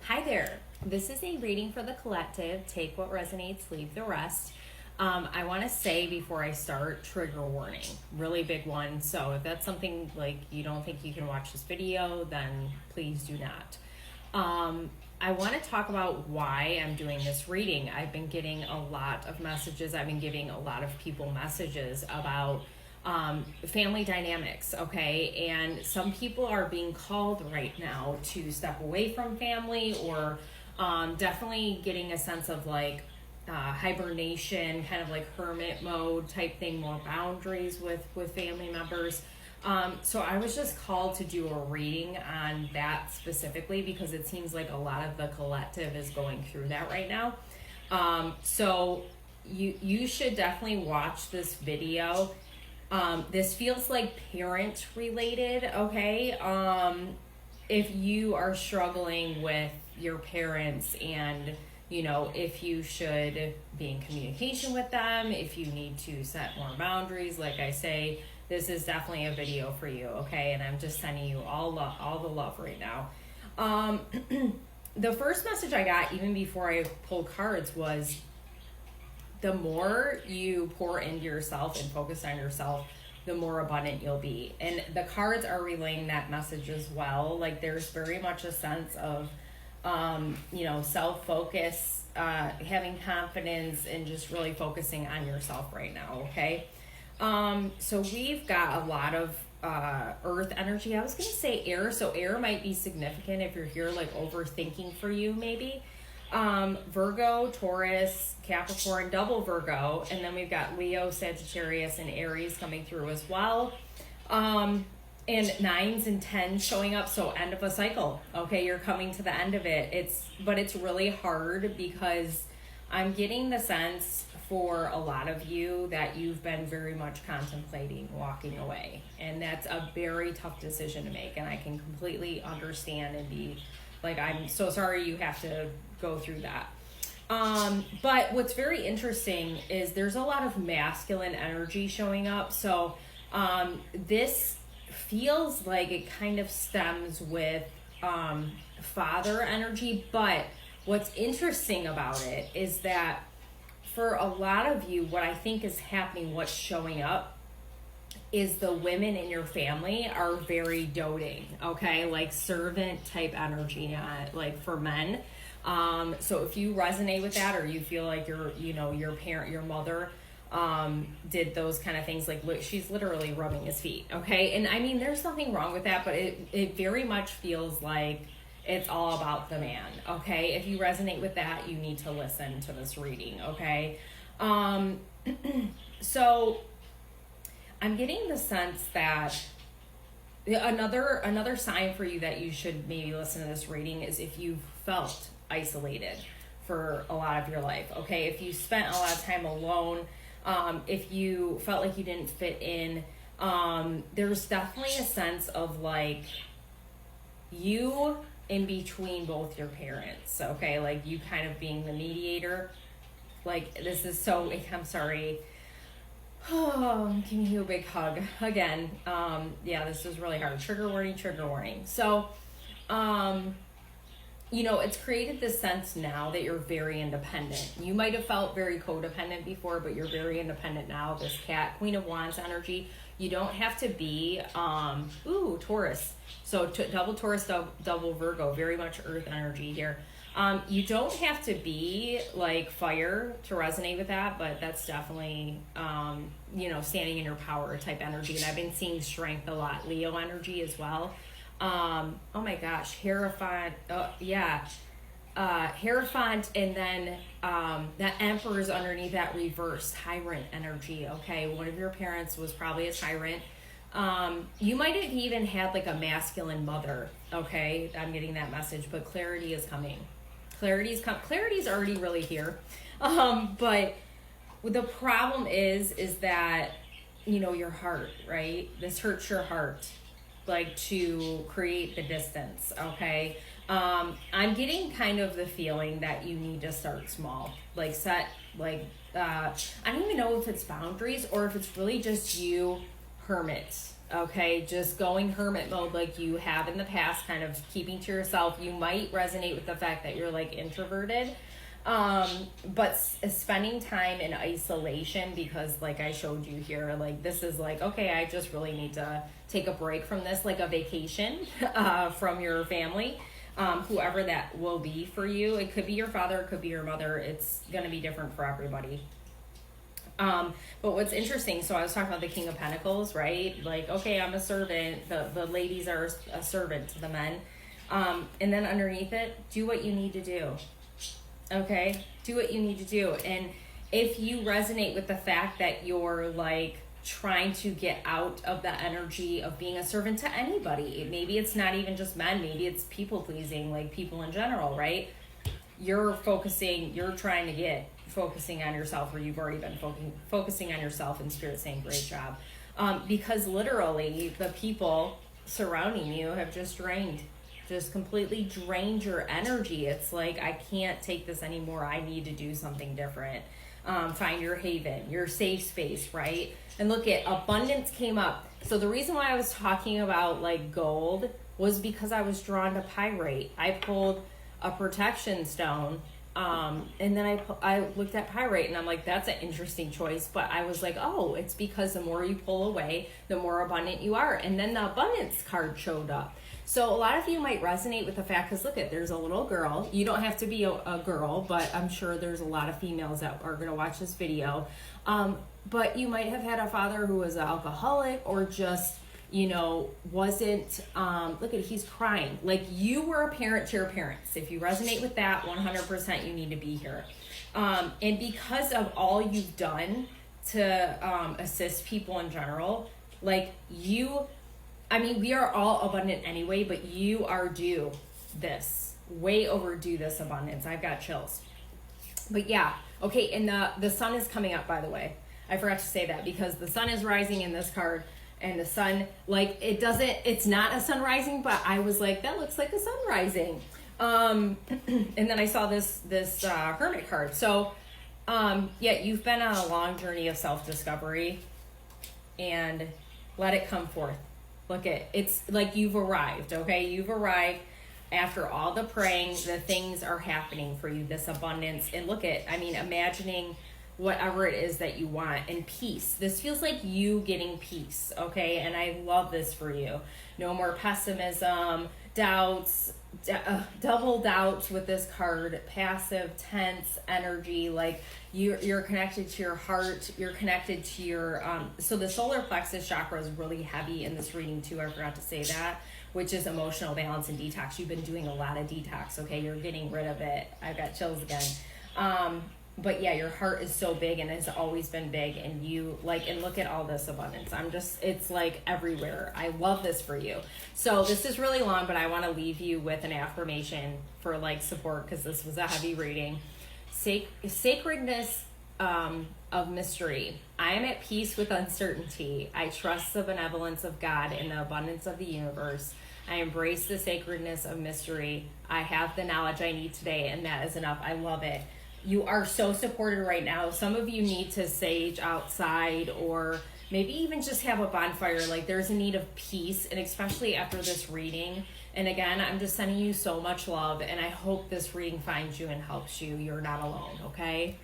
Hi there. This is a reading for the collective. Take what resonates, leave the rest. I want to say before I start, trigger warning, really big one. So if that's something like you don't think you can watch this video, then please do not. I want to talk about why I'm doing this reading. I've been getting a lot of messages. I've been giving a lot of people messages about family dynamics, okay? And some people are being called right now to step away from family, or definitely getting a sense of like hibernation, kind of like hermit mode type thing, more boundaries with family members. So I was just called to do a reading on that specifically because it seems like a lot of the collective is going through that right now. So you should definitely watch this video. This feels like parent related, okay? If you are struggling with your parents and, you know, if you should be in communication with them, if you need to set more boundaries, like I say, this is definitely a video for you, okay? And I'm just sending you all the love right now. The first message I got, even before I pulled cards, was the more you pour into yourself and focus on yourself, the more abundant you'll be. And the cards are relaying that message as well. Like there's very much a sense of, self-focus, having confidence, and just really focusing on yourself right now, okay? So we've got a lot of earth energy. I was going to say air, so air might be significant if you're here, like overthinking for you maybe. Virgo, Taurus, Capricorn, double Virgo, and then we've got Leo, Sagittarius, and Aries coming through as well. And 9s and 10s showing up, so end of a cycle. Okay, you're coming to the end of it. But it's really hard because I'm getting the sense for a lot of you that you've been very much contemplating walking away, and that's a very tough decision to make, and I can completely understand and be like, I'm so sorry you have to go through that. But what's very interesting is there's a lot of masculine energy showing up. So this feels like it kind of stems with father energy. But what's interesting about it is that for a lot of you, what I think is happening, what's showing up, is the women in your family are very doting, okay? Like servant type energy, like for men. So if you resonate with that, or you feel like your parent, your mother, did those kind of things, like she's literally rubbing his feet, okay? And I mean, there's nothing wrong with that, but it very much feels like it's all about the man, okay? If you resonate with that, you need to listen to this reading, okay? So I'm getting the sense that another sign for you that you should maybe listen to this reading is if you've felt isolated for a lot of your life, okay? If you spent a lot of time alone, if you felt like you didn't fit in, there's definitely a sense of like you in between both your parents, okay? Like you kind of being the mediator. Like this is so, I'm sorry. Oh, I'm giving you a big hug again. This is really hard. Trigger warning. So, it's created this sense now that you're very independent. You might have felt very codependent before, but you're very independent now. This cat, Queen of Wands energy. You don't have to be, Taurus. So double Taurus, double Virgo, very much earth energy here. You don't have to be like fire to resonate with that, but that's definitely, standing in your power type energy. And I've been seeing strength a lot. Leo energy as well. Oh my gosh, Hierophant. Hierophant, and then that Emperor's underneath that reverse tyrant energy. Okay, one of your parents was probably a tyrant. You might have even had like a masculine mother. Okay, I'm getting that message, but clarity is coming. Clarity's already really here. But the problem is that, your heart, right? This hurts your heart, like to create the distance, okay? I'm getting kind of the feeling that you need to start small, like set, I don't even know if it's boundaries or if it's really just you hermit Okay, just going hermit mode like you have in the past, kind of keeping to yourself. You might resonate with the fact that you're like introverted, but spending time in isolation, because like I showed you here, like this is like, okay, I just really need to take a break from this, like a vacation from your family, whoever that will be for you. It could be your father, it could be your mother. It's going to be different for everybody. But what's interesting, so I was talking about the King of Pentacles, right? Like, okay, I'm a servant. The ladies are a servant to the men. And then underneath it, do what you need to do. Okay? Do what you need to do. And if you resonate with the fact that you're like trying to get out of the energy of being a servant to anybody, maybe it's not even just men, maybe it's people pleasing, like people in general, right? You're trying to get focusing on yourself, or you've already been focusing on yourself, and Spirit saying great job, because literally the people surrounding you have just completely drained your energy. It's like, I can't take this anymore, I need to do something different. Find your haven, your safe space, right? And look, at abundance came up. So the reason why I was talking about like gold was because I was drawn to pyrite. I pulled a protection stone, and then I looked at pyrite, and I'm like, that's an interesting choice. But I was like, oh, it's because the more you pull away, the more abundant you are. And then the abundance card showed up. So a lot of you might resonate with the fact, because look, there's a little girl. You don't have to be a girl, but I'm sure there's a lot of females that are going to watch this video. But you might have had a father who was an alcoholic, or just, wasn't, look at, he's crying. Like, you were a parent to your parents. If you resonate with that, 100% you need to be here. And because of all you've done to assist people in general, like we are all abundant anyway, but you are due this, way overdue this abundance. I've got chills. But yeah, okay, and the sun is coming up, by the way. I forgot to say that, because the sun is rising in this card. And the sun, like, it's not a sun rising, but I was like, that looks like a sun rising. And then I saw this hermit card. So, yeah, you've been on a long journey of self-discovery, and let it come forth. Look, it's like you've arrived, okay? You've arrived after all the praying. The things are happening for you, this abundance. And look, imagining whatever it is that you want, and peace. This feels like you getting peace, okay? And I love this for you. No more pessimism, doubts, double doubts with this card, passive, tense energy. Like you're connected to your heart, you're connected to your, so the solar plexus chakra is really heavy in this reading too. I forgot to say that, which is emotional balance and detox. You've been doing a lot of detox, okay? You're getting rid of it. I've got chills again. But yeah, your heart is so big, and has always been big, and you and look at all this abundance. It's like everywhere. I love this for you. So this is really long, but I want to leave you with an affirmation for support, because this was a heavy reading. Sacredness of mystery. I am at peace with uncertainty. I trust the benevolence of God and the abundance of the universe. I embrace the sacredness of mystery. I have the knowledge I need today, and that is enough. I love it. You are so supported right now. Some of you need to sage outside, or maybe even just have a bonfire. There's a need of peace, and especially after this reading. And again, I'm just sending you so much love, and I hope this reading finds you and helps you. You're not alone, okay?